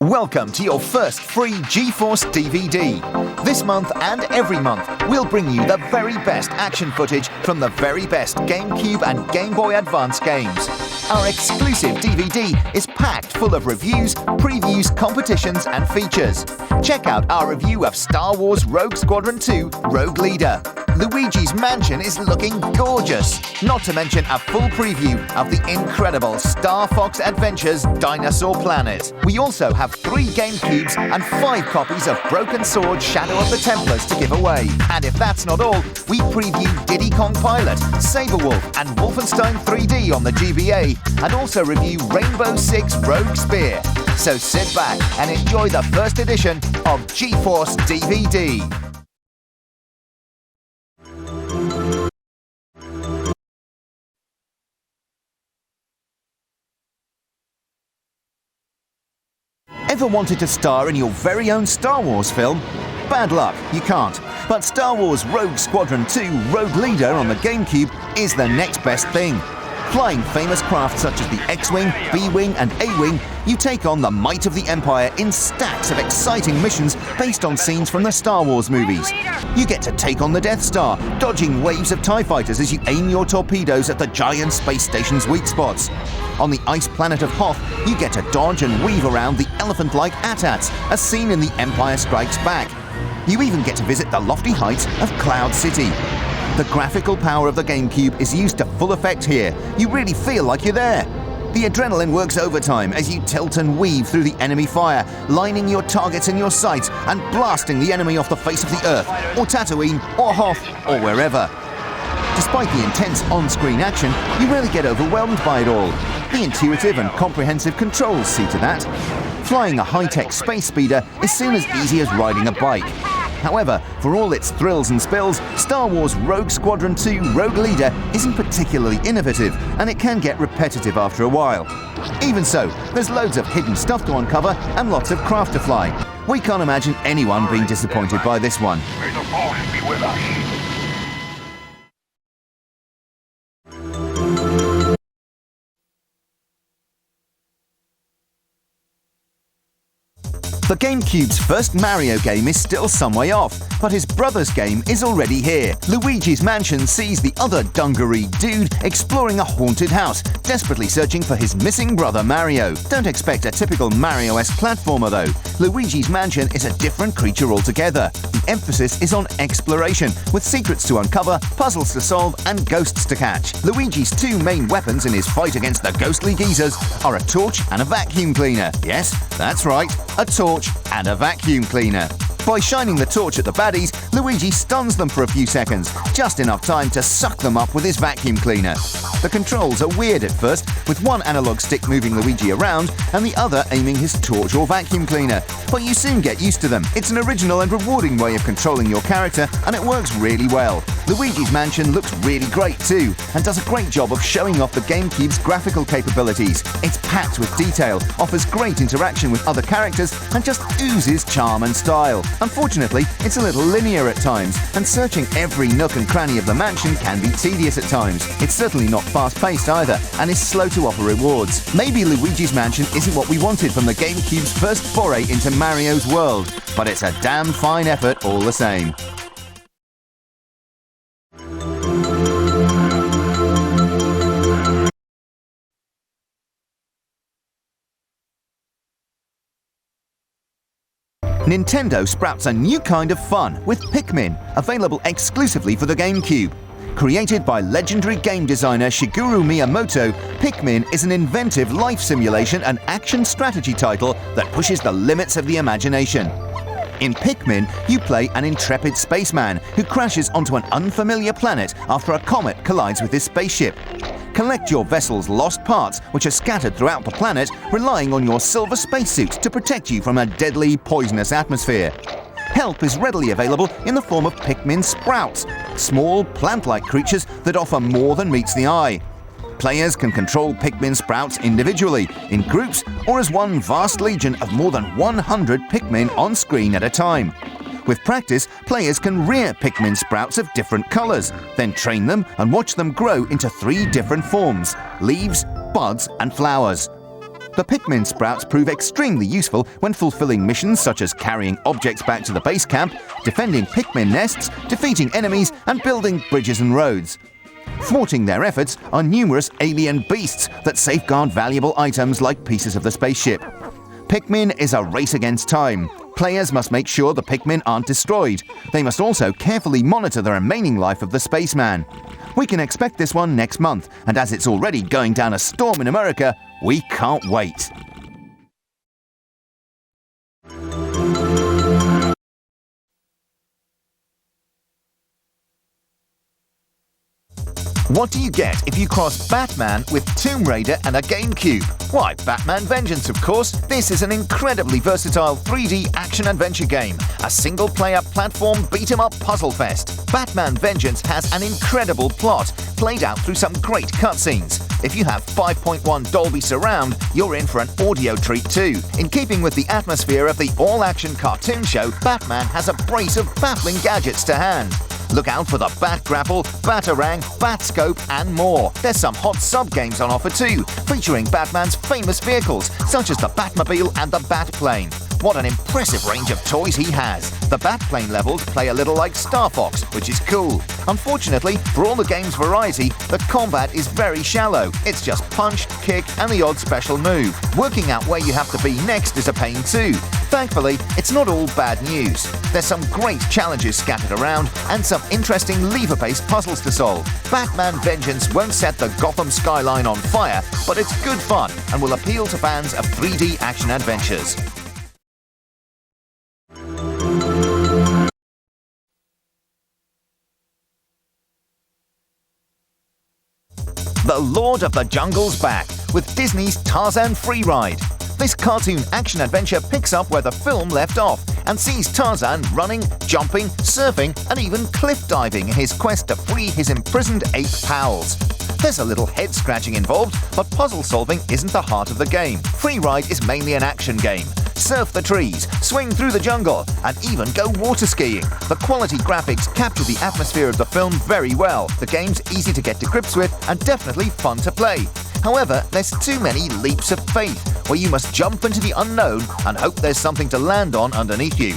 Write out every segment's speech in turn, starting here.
Welcome to your first free GeForce DVD. This month and every month, we'll bring you the very best action footage from the very best GameCube and Game Boy Advance games. Our exclusive DVD is packed full of reviews, previews, competitions and features. Check out our review of Star Wars Rogue Squadron 2 Rogue Leader. Luigi's mansion is looking gorgeous, not to mention a full preview of the incredible Starfox Adventures Dinosaur Planet. We also have 3 GameCubes and 5 copies of Broken Sword Shaddow of the Templars to give away. And if that's not all, we preview Diddy Kong Pilot, Sabre Wulf and Wolfenstein 3D on the GBA, and also review Rainbow Six Rogue Spear. So sit back and enjoy the first edition of GeForce DVD. Ever wanted to star in your very own Star Wars film? Bad luck, you can't. But Star Wars Rogue Squadron 2 Rogue Leader on the GameCube is the next best thing. Flying famous craft such as the X-Wing, B-Wing and A-Wing, you take on the might of the Empire in stacks of exciting missions based on scenes from the Star Wars movies. You get to take on the Death Star, dodging waves of TIE fighters as you aim your torpedoes at the giant space station's weak spots. On the ice planet of Hoth, you get to dodge and weave around the elephant-like AT-ATs, as seen in The Empire Strikes Back. You even get to visit the lofty heights of Cloud City. The graphical power of the GameCube is used to full effect here. You really feel like you're there. The adrenaline works overtime as you tilt and weave through the enemy fire, lining your targets in your sights and blasting the enemy off the face of the Earth, or Tatooine, or Hoth, or wherever. Despite the intense on-screen action, you rarely get overwhelmed by it all. The intuitive and comprehensive controls see to that. Flying a high-tech space speeder is soon as easy as riding a bike. However, for all its thrills and spills, Star Wars Rogue Squadron 2 Rogue Leader isn't particularly innovative, and it can get repetitive after a while. Even so, there's loads of hidden stuff to uncover and lots of craft to fly. We can't imagine anyone being disappointed by this one. May the Force be with us. The GameCube's first Mario game is still some way off, but his brother's game is already here. Luigi's Mansion sees the other dungaree dude exploring a haunted house, desperately searching for his missing brother Mario. Don't expect a typical Mario-esque platformer though. Luigi's Mansion is a different creature altogether. The emphasis is on exploration, with secrets to uncover, puzzles to solve, and ghosts to catch. Luigi's 2 main weapons in his fight against the ghostly geezers are a torch and a vacuum cleaner. Yes, that's right, a torch and a vacuum cleaner. By shining the torch at the baddies, Luigi stuns them for a few seconds, just enough time to suck them up with his vacuum cleaner. The controls are weird at first, with one analog stick moving Luigi around and the other aiming his torch or vacuum cleaner, but you soon get used to them. It's an original and rewarding way of controlling your character, and it works really well. Luigi's Mansion looks really great too, and does a great job of showing off the GameCube's graphical capabilities. It's packed with detail, offers great interaction with other characters, and just oozes charm and style. Unfortunately, it's a little linear at times, and searching every nook and cranny of the mansion can be tedious at times. It's certainly not fast-paced either, and is slow to offer rewards. Maybe Luigi's Mansion isn't what we wanted from the GameCube's first foray into Mario's world, but it's a damn fine effort all the same. Nintendo sprouts a new kind of fun with Pikmin, available exclusively for the GameCube. Created by legendary game designer Shigeru Miyamoto, Pikmin is an inventive life simulation and action strategy title that pushes the limits of the imagination. In Pikmin, you play an intrepid spaceman who crashes onto an unfamiliar planet after a comet collides with his spaceship. Collect your vessel's lost parts, which are scattered throughout the planet, relying on your silver spacesuit to protect you from a deadly, poisonous atmosphere. Help is readily available in the form of Pikmin sprouts, small, plant-like creatures that offer more than meets the eye. Players can control Pikmin sprouts individually, in groups, or as one vast legion of more than 100 Pikmin on screen at a time. With practice, players can rear Pikmin sprouts of different colours, then train them and watch them grow into 3 different forms: leaves, buds and flowers. The Pikmin sprouts prove extremely useful when fulfilling missions such as carrying objects back to the base camp, defending Pikmin nests, defeating enemies, and building bridges and roads. Thwarting their efforts are numerous alien beasts that safeguard valuable items like pieces of the spaceship. Pikmin is a race against time. Players must make sure the Pikmin aren't destroyed. They must also carefully monitor the remaining life of the spaceman. We can expect this one next month, and as it's already going down a storm in America, we can't wait. What do you get if you cross Batman with Tomb Raider and a Gamecube? Why, Batman Vengeance, of course. This is an incredibly versatile 3D action-adventure game, a single-player platform beat-em-up puzzle fest. Batman Vengeance has an incredible plot, played out through some great cutscenes. If you have 5.1 Dolby Surround, you're in for an audio treat too. In keeping with the atmosphere of the all-action cartoon show, Batman has a brace of baffling gadgets to hand. Look out for the Bat Grapple, Batarang, Batscope, and more. There's some hot sub-games on offer too, featuring Batman's famous vehicles, such as the Batmobile and the Batplane. What an impressive range of toys he has. The Batplane levels play a little like Starfox, which is cool. Unfortunately, for all the game's variety, the combat is very shallow. It's just punch, kick, and the odd special move. Working out where you have to be next is a pain too. Thankfully, it's not all bad news. There's some great challenges scattered around, and some interesting lever-based puzzles to solve. Batman Vengeance won't set the Gotham skyline on fire, but it's good fun and will appeal to fans of 3D action adventures. The Lord of the Jungle's back with Disney's Tarzan Freeride. This cartoon action-adventure picks up where the film left off and sees Tarzan running, jumping, surfing, and even cliff diving in his quest to free his imprisoned ape pals. There's a little head-scratching involved, but puzzle-solving isn't the heart of the game. Freeride is mainly an action game. Surf the trees, swing through the jungle, and even go water skiing. The quality graphics capture the atmosphere of the film very well. The game's easy to get to grips with and definitely fun to play. However, there's too many leaps of faith, where you must jump into the unknown and hope there's something to land on underneath you.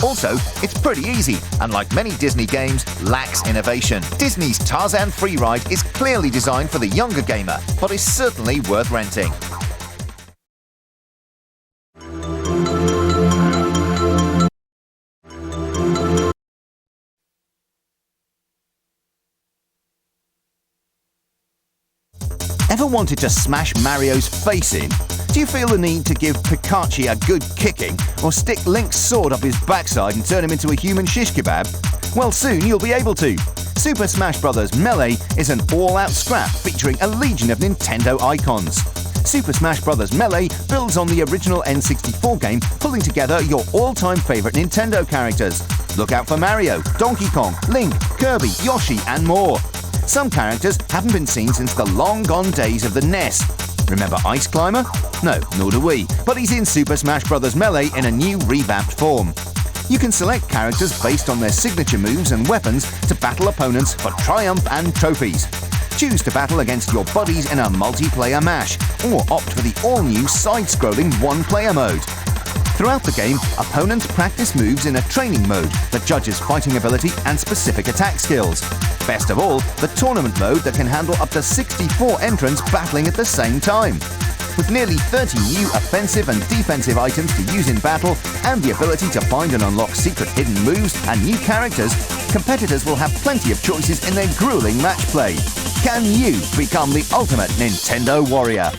Also, it's pretty easy, and like many Disney games, lacks innovation. Disney's Tarzan Freeride is clearly designed for the younger gamer, but is certainly worth renting. Ever wanted to smash Mario's face in? Do you feel the need to give Pikachu a good kicking, or stick Link's sword up his backside and turn him into a human shish kebab? Well, soon you'll be able to. Super Smash Bros. Melee is an all-out scrap featuring a legion of Nintendo icons. Super Smash Bros. Melee builds on the original N64 game, pulling together your all-time favorite Nintendo characters. Look out for Mario, Donkey Kong, Link, Kirby, Yoshi, and more. Some characters haven't been seen since the long-gone days of the NES. Remember Ice Climber? No, nor do we, but he's in Super Smash Bros. Melee in a new revamped form. You can select characters based on their signature moves and weapons to battle opponents for triumph and trophies. Choose to battle against your buddies in a multiplayer mash, or opt for the all-new side-scrolling one-player mode. Throughout the game, opponents practice moves in a training mode that judges fighting ability and specific attack skills. Best of all, the tournament mode that can handle up to 64 entrants battling at the same time. With nearly 30 new offensive and defensive items to use in battle, and the ability to find and unlock secret hidden moves and new characters, competitors will have plenty of choices in their grueling match play. Can you become the ultimate Nintendo warrior?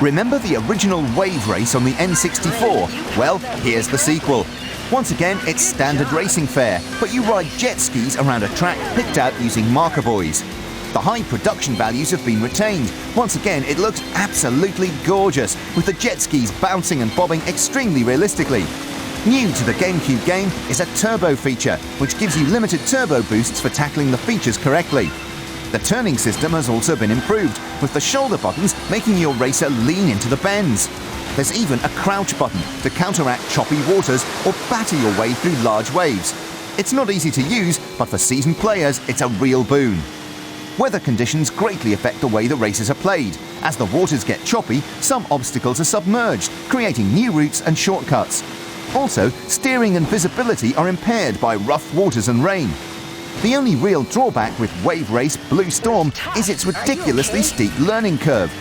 Remember the original Wave Race on the N64? Well, here's the sequel. Once again, it's standard racing fare, but you ride jet skis around a track picked out using marker buoys. The high production values have been retained. Once again, it looks absolutely gorgeous, with the jet skis bouncing and bobbing extremely realistically. New to the Gamecube game is a turbo feature, which gives you limited turbo boosts for tackling the features correctly. The turning system has also been improved, with the shoulder buttons making your racer lean into the bends. There's even a crouch button to counteract choppy waters or batter your way through large waves. It's not easy to use, but for seasoned players, it's a real boon. Weather conditions greatly affect the way the races are played. As the waters get choppy, some obstacles are submerged, creating new routes and shortcuts. Also, steering and visibility are impaired by rough waters and rain. The only real drawback with Wave Race Blue Storm is its ridiculously steep learning curve.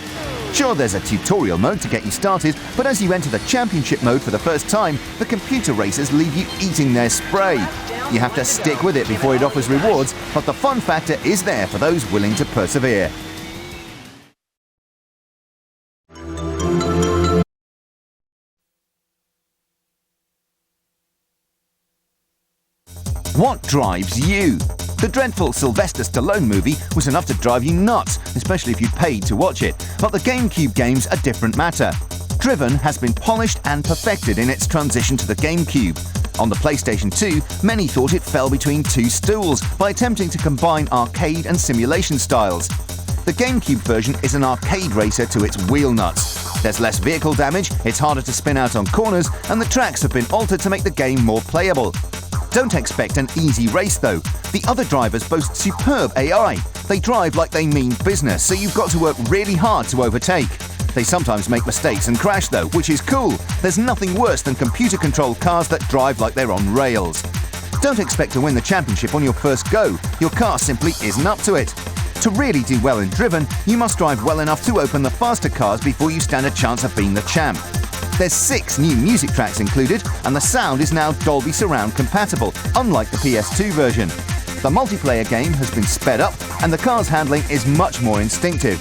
Sure, there's a tutorial mode to get you started, but as you enter the championship mode for the first time, the computer racers leave you eating their spray. You have to stick with it before it offers rewards, but the fun factor is there for those willing to persevere. What drives you? The dreadful Sylvester Stallone movie was enough to drive you nuts, especially if you paid to watch it. But the GameCube game's a different matter. Driven has been polished and perfected in its transition to the GameCube. On the PlayStation 2, many thought it fell between two stools by attempting to combine arcade and simulation styles. The GameCube version is an arcade racer to its wheel nuts. There's less vehicle damage, it's harder to spin out on corners, and the tracks have been altered to make the game more playable. Don't expect an easy race though. The other drivers boast superb AI. They drive like they mean business, so you've got to work really hard to overtake. They sometimes make mistakes and crash though, which is cool. There's nothing worse than computer-controlled cars that drive like they're on rails. Don't expect to win the championship on your first go. Your car simply isn't up to it. To really do well in Driven, you must drive well enough to open the faster cars before you stand a chance of being the champ. There's 6 new music tracks included, and the sound is now Dolby Surround compatible, unlike the PS2 version. The multiplayer game has been sped up, and the car's handling is much more instinctive.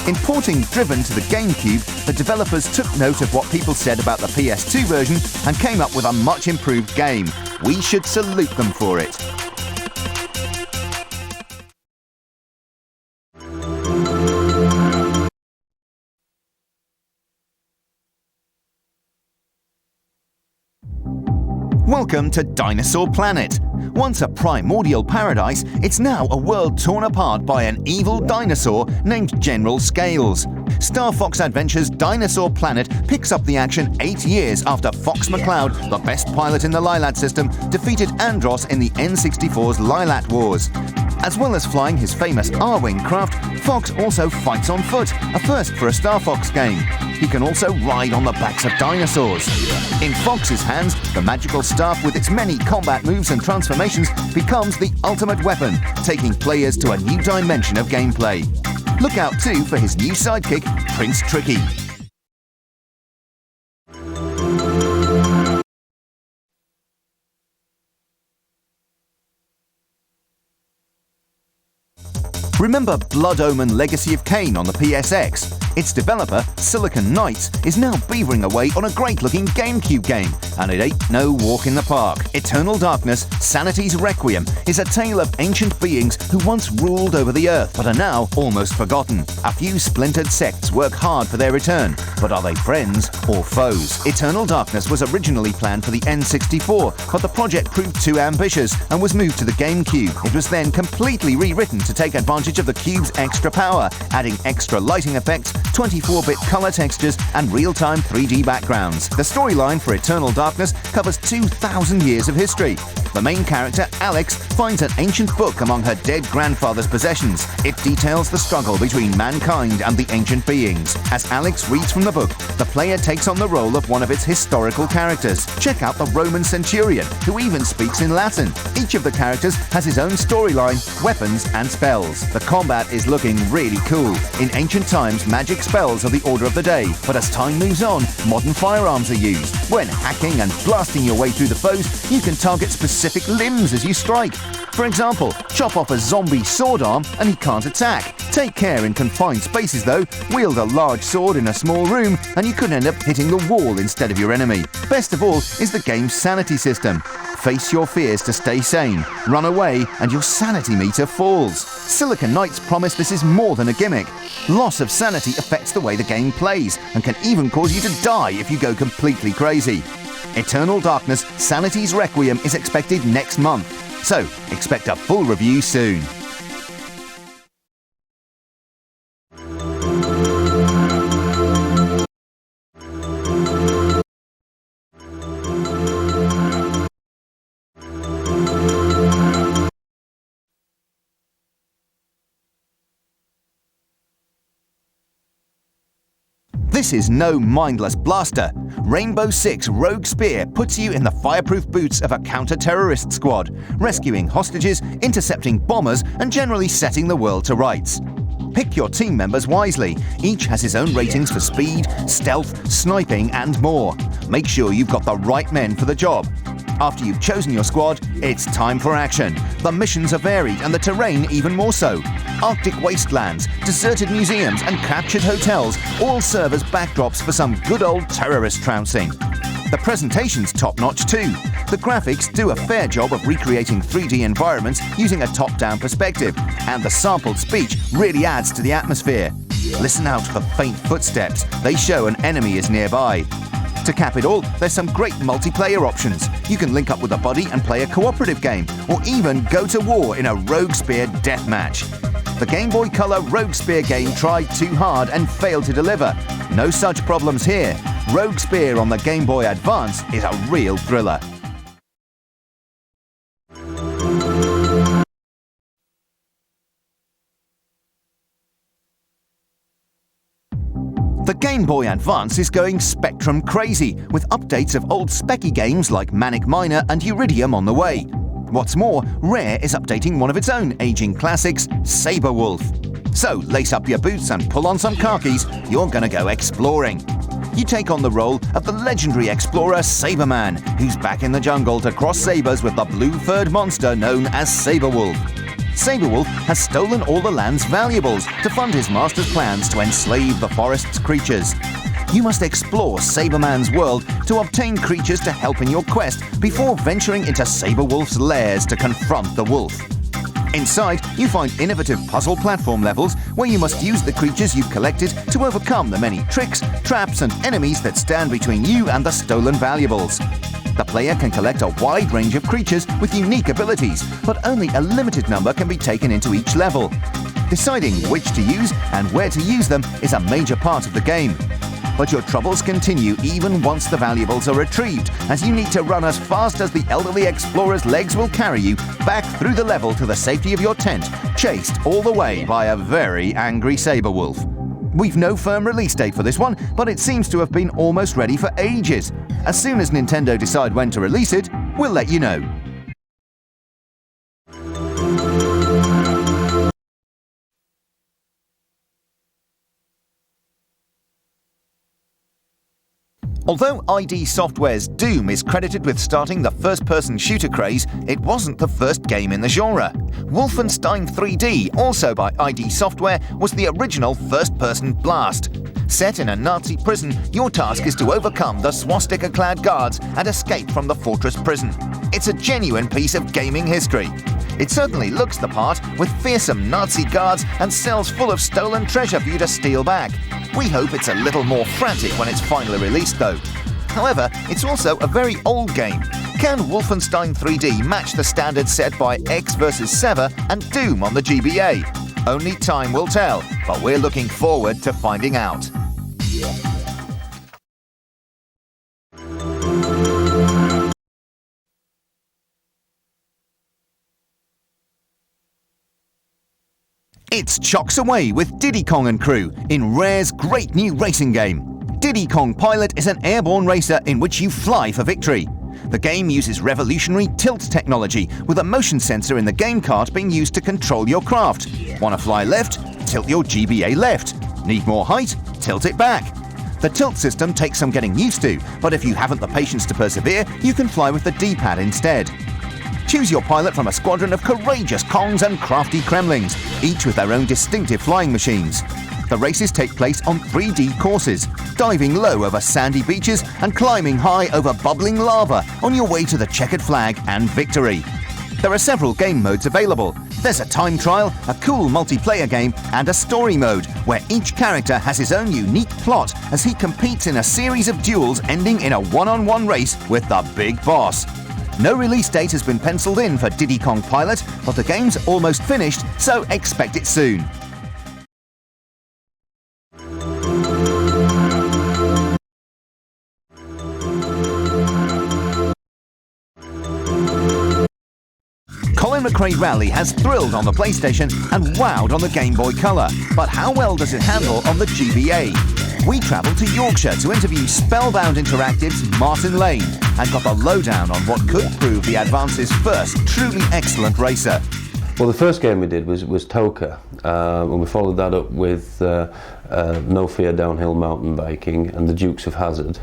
In porting Driven to the GameCube, the developers took note of what people said about the PS2 version and came up with a much improved game. We should salute them for it. Welcome to Dinosaur Planet. Once a primordial paradise, it's now a world torn apart by an evil dinosaur named General Scales. Starfox Adventures' Dinosaur Planet picks up the action 8 years after Fox McCloud, the best pilot in the Lilat system, defeated Andros in the N64's Lilat Wars. As well as flying his famous R-Wing craft, Fox also fights on foot, a first for a Starfox game. He can also ride on the backs of dinosaurs. In Fox's hands, the magical staff with its many combat moves and transformations becomes the ultimate weapon, taking players to a new dimension of gameplay. Look out too for his new sidekick, Prince Tricky. Remember Blood Omen Legacy of Kain on the PSX? Its developer, Silicon Knights, is now beavering away on a great-looking GameCube game, and it ain't no walk in the park. Eternal Darkness, Sanity's Requiem, is a tale of ancient beings who once ruled over the Earth, but are now almost forgotten. A few splintered sects work hard for their return, but are they friends or foes? Eternal Darkness was originally planned for the N64, but the project proved too ambitious and was moved to the GameCube. It was then completely rewritten to take advantage of the cube's extra power, adding extra lighting effects, 24-bit color textures, and real-time 3D backgrounds. The storyline for Eternal Darkness covers 2,000 years of history. The main character, Alex, finds an ancient book among her dead grandfather's possessions. It details the struggle between mankind and the ancient beings. As Alex reads from the book, the player takes on the role of one of its historical characters. Check out the Roman centurion, who even speaks in Latin. Each of the characters has his own storyline, weapons, and spells. The combat is looking really cool. In ancient times, magic spells are the order of the day, but as time moves on, modern firearms are used. When hacking and blasting your way through the foes, you can target specific limbs as you strike. For example, chop off a zombie sword arm and he can't attack. Take care in confined spaces though. Wield a large sword in a small room and you could end up hitting the wall instead of your enemy. Best of all is the game's sanity system. Face your fears to stay sane, run away, and your sanity meter falls. Silicon Knights promise this is more than a gimmick. Loss of sanity affects the way the game plays, and can even cause you to die if you go completely crazy. Eternal Darkness, Sanity's Requiem is expected next month, so expect a full review soon. This is no mindless blaster. Rainbow Six Rogue Spear puts you in the fireproof boots of a counter-terrorist squad, rescuing hostages, intercepting bombers, and generally setting the world to rights. Pick your team members wisely. Each has his own ratings for speed, stealth, sniping, and more. Make sure you've got the right men for the job. After you've chosen your squad, it's time for action. The missions are varied and the terrain even more so. Arctic wastelands, deserted museums, and captured hotels all serve as backdrops for some good old terrorist trouncing. The presentation's top-notch too. The graphics do a fair job of recreating 3D environments using a top-down perspective, and the sampled speech really adds to the atmosphere. Listen out for faint footsteps. They show an enemy is nearby. To cap it all, there's some great multiplayer options. You can link up with a buddy and play a cooperative game, or even go to war in a Rogue Spear deathmatch. The Game Boy Color Rogue Spear game tried too hard and failed to deliver. No such problems here. Rogue Spear on the Game Boy Advance is a real thriller. The Game Boy Advance is going Spectrum crazy, with updates of old specky games like Manic Miner and Iridium on the way. What's more, Rare is updating one of its own aging classics, Sabre Wulf. So lace up your boots and pull on some khakis, you're gonna go exploring. You take on the role of the legendary explorer Sabreman, who's back in the jungle to cross sabers with the blue-furred monster known as Sabre Wulf. Sabre Wulf has stolen all the land's valuables to fund his master's plans to enslave the forest's creatures. You must explore Sabreman's world to obtain creatures to help in your quest before venturing into Sabre Wulf's lairs to confront the wolf. Inside, you find innovative puzzle platform levels where you must use the creatures you've collected to overcome the many tricks, traps, and enemies that stand between you and the stolen valuables. The player can collect a wide range of creatures with unique abilities, but only a limited number can be taken into each level. Deciding which to use and where to use them is a major part of the game. But your troubles continue even once the valuables are retrieved, as you need to run as fast as the elderly explorer's legs will carry you back through the level to the safety of your tent, chased all the way by a very angry Sabre Wulf. We've no firm release date for this one, but it seems to have been almost ready for ages. As soon as Nintendo decide when to release it, we'll let you know. Although ID Software's Doom is credited with starting the first-person shooter craze, it wasn't the first game in the genre. Wolfenstein 3D, also by ID Software, was the original first-person blast. Set in a Nazi prison, your task is to overcome the swastika-clad guards and escape from the fortress prison. It's a genuine piece of gaming history. It certainly looks the part, with fearsome Nazi guards and cells full of stolen treasure for you to steal back. We hope it's a little more frantic when it's finally released though. However, it's also a very old game. Can Wolfenstein 3D match the standards set by X vs. Sever and Doom on the GBA? Only time will tell, but we're looking forward to finding out. It's chocks away with Diddy Kong and crew in Rare's great new racing game. Diddy Kong Pilot is an airborne racer in which you fly for victory. The game uses revolutionary tilt technology, with a motion sensor in the game cart being used to control your craft. Want to fly left? Tilt your GBA left. Need more height? Tilt it back. The tilt system takes some getting used to, but if you haven't the patience to persevere, you can fly with the D-pad instead. Choose your pilot from a squadron of courageous Kongs and crafty Kremlings, each with their own distinctive flying machines. The races take place on 3D courses, diving low over sandy beaches and climbing high over bubbling lava on your way to the checkered flag and victory. There are several game modes available. There's a time trial, a cool multiplayer game, and a story mode, where each character has his own unique plot as he competes in a series of duels ending in a one-on-one race with the big boss. No release date has been penciled in for Diddy Kong Pilot, but the game's almost finished, so expect it soon. Colin Mcrae Rally has thrilled on the PlayStation and wowed on the Game Boy Color, but how well does it handle on the GBA? we travelled to Yorkshire to interview Spellbound Interactive's Martyn and got the lowdown on what could prove the Advance's first truly excellent racer. Well, the first game we did was Toka, and we followed that up with No Fear Downhill Mountain Biking and the Dukes of Hazzard.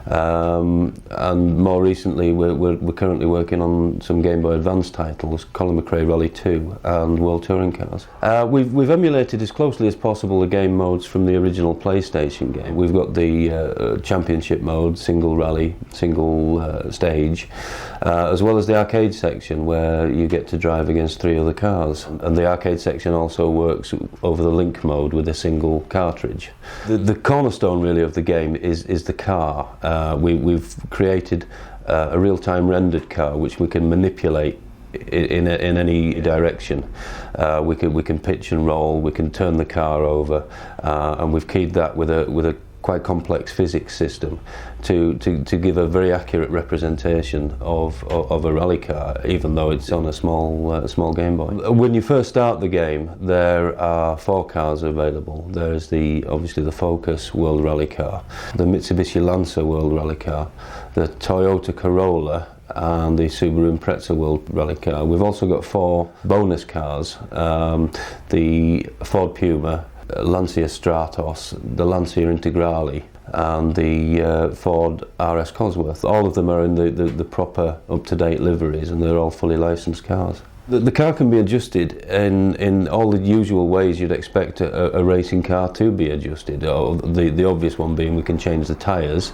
And more recently, we're currently working on some Game Boy Advance titles, Colin Mcrae Rally 2 and World Touring Cars. We've emulated as closely as possible the game modes from the original PlayStation game. We've got the championship mode, single rally, single stage, as well as the arcade section where you get to drive against 3 other cars. And the arcade section also works over the link mode with a single cartridge. The cornerstone really of the game is the car. We've created a real-time rendered car which we can manipulate in any direction. We can pitch and roll, we can turn the car over, and we've keyed that with a quite complex physics system to give a very accurate representation of a rally car, even though it's on a small Game Boy. When you first start the game, there are 4 cars available. There's obviously the Focus World Rally car, the Mitsubishi Lancer World Rally car, the Toyota Corolla, and the Subaru Impreza World Rally car. We've also got 4 bonus cars, the Ford Puma, Lancia Stratos, the Lancia Integrale, and the Ford RS Cosworth. All of them are in the proper up-to-date liveries, and they're all fully licensed cars. The car can be adjusted in all the usual ways you'd expect a racing car to be adjusted. The obvious one being we can change the tyres,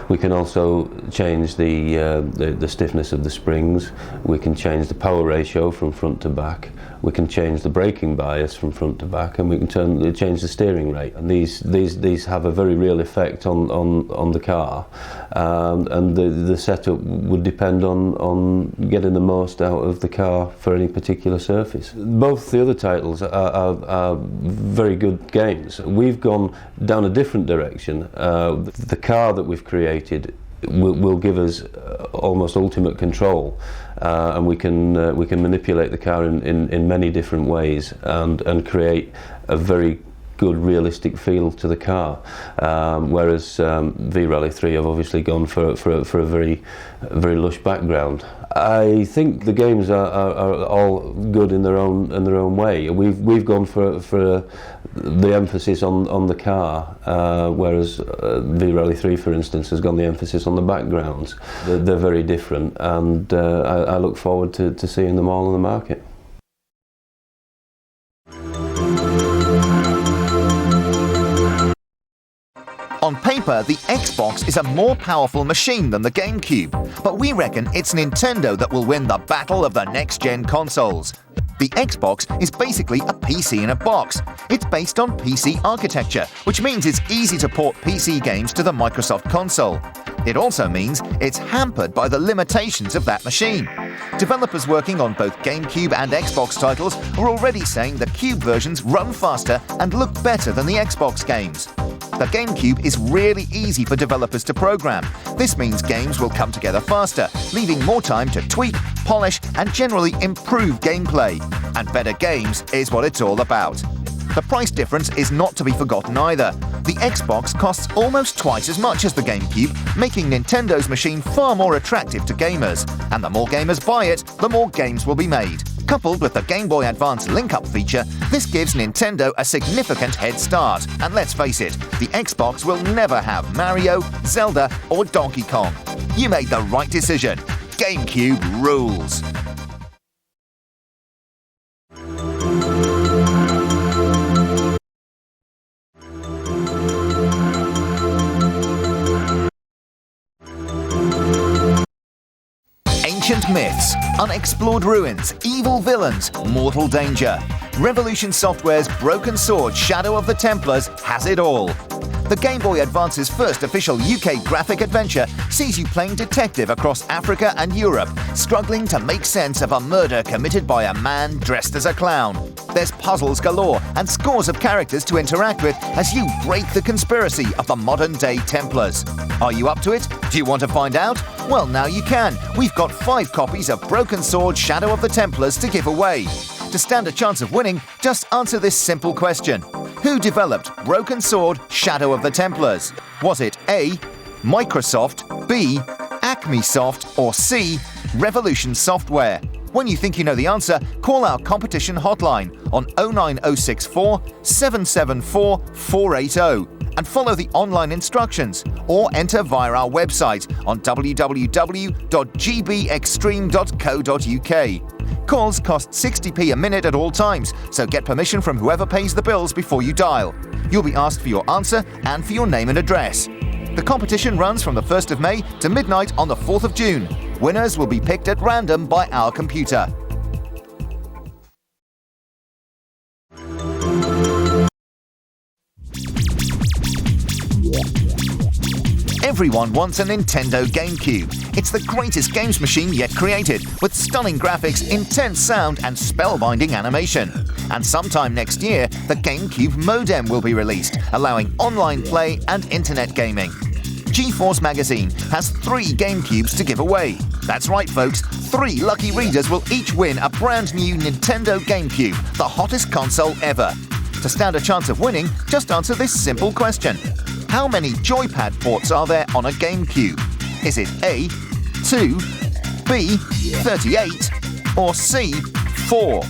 we can also change the stiffness of the springs, we can change the power ratio from front to back, we can change the braking bias from front to back, and we can change the steering rate. And these have a very real effect on the car, and the setup would depend on getting the most out of the car for any particular surface. Both the other titles are very good games. We've gone down a different direction. The car that we've created will give us almost ultimate control, and we can manipulate the car in many different ways and create a very good realistic feel to the car, whereas V-Rally 3 have obviously gone for a very lush background. I think the games are all good in their own way. We've gone for the emphasis on the car, whereas V-Rally 3, for instance, has gone the emphasis on the backgrounds. They're very different, and I look forward to seeing them all on the market. On paper, the Xbox is a more powerful machine than the GameCube, but we reckon it's Nintendo that will win the battle of the next-gen consoles. The Xbox is basically a PC in a box. It's based on PC architecture, which means it's easy to port PC games to the Microsoft console. It also means it's hampered by the limitations of that machine. Developers working on both GameCube and Xbox titles are already saying the Cube versions run faster and look better than the Xbox games. The GameCube is really easy for developers to program. This means games will come together faster, leaving more time to tweak, polish, and generally improve gameplay. And better games is what it's all about. The price difference is not to be forgotten either. The Xbox costs almost twice as much as the GameCube, making Nintendo's machine far more attractive to gamers. And the more gamers buy it, the more games will be made. Coupled with the Game Boy Advance link-up feature, this gives Nintendo a significant head start. And let's face it, the Xbox will never have Mario, Zelda, or Donkey Kong. You made the right decision. GameCube rules. Ancient myths, unexplored ruins, evil villains, mortal danger. Revolution Software's Broken Sword Shadow of the Templars has it all. The Game Boy Advance's first official UK graphic adventure sees you playing detective across Africa and Europe, struggling to make sense of a murder committed by a man dressed as a clown. There's puzzles galore and scores of characters to interact with as you break the conspiracy of the modern-day Templars. Are you up to it? Do you want to find out? Well, now you can. We've got 5 copies of Broken Sword Shadow of the Templars to give away. To stand a chance of winning, just answer this simple question. Who developed Broken Sword Shadow of the Templars? Was it A. Microsoft, B. Acme Soft, or C. Revolution Software? When you think you know the answer, call our competition hotline on 09064 774 480 and follow the online instructions, or enter via our website on www.gbextreme.co.uk. Calls cost 60p a minute at all times, so get permission from whoever pays the bills before you dial. You'll be asked for your answer and for your name and address. The competition runs from the 1st of May to midnight on the 4th of June. Winners will be picked at random by our computer. Everyone wants a Nintendo GameCube. It's the greatest games machine yet created, with stunning graphics, intense sound, and spellbinding animation. And sometime next year, the GameCube modem will be released, allowing online play and internet gaming. GeForce Magazine has 3 GameCubes to give away. That's right, folks, 3 lucky readers will each win a brand new Nintendo GameCube, the hottest console ever. To stand a chance of winning, just answer this simple question. How many joypad ports are there on a GameCube? Is it A. 2, B. 38, or C. 4?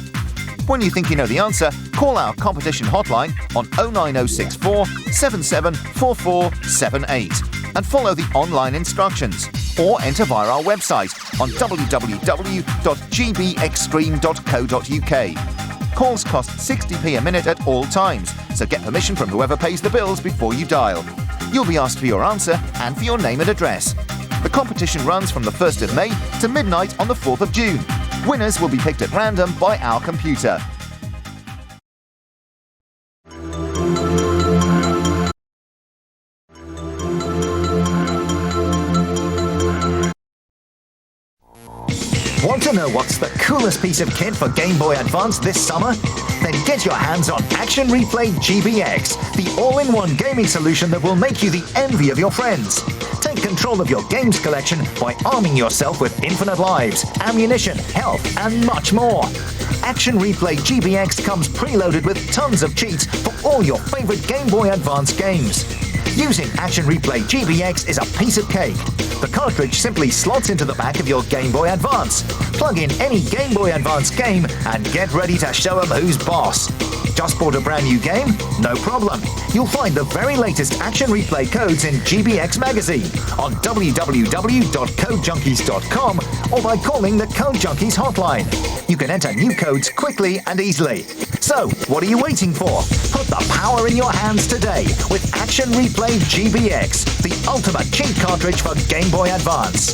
When you think you know the answer, call our competition hotline on 09064 774478 and follow the online instructions, or enter via our website on www.gbextreme.co.uk. Calls cost 60p a minute at all times, so get permission from whoever pays the bills before you dial. You'll be asked for your answer and for your name and address. The competition runs from the 1st of May to midnight on the 4th of June. Winners will be picked at random by our computer. Want to know what's the coolest piece of kit for Game Boy Advance this summer? Then get your hands on Action Replay GBX, the all-in-one gaming solution that will make you the envy of your friends. Take control of your games collection by arming yourself with infinite lives, ammunition, health, and much more. Action Replay GBX comes preloaded with tons of cheats for all your favorite Game Boy Advance games. Using Action Replay GBX is a piece of cake. The cartridge simply slots into the back of your Game Boy Advance. Plug in any Game Boy Advance game and get ready to show them who's boss. Just bought a brand new game? No problem. You'll find the very latest Action Replay codes in GBX magazine on www.codejunkies.com or by calling the Code Junkies hotline. You can enter new codes quickly and easily. So, what are you waiting for? Put the power in your hands today with Action Replay GBX, the ultimate cheat cartridge for Game Boy Advance.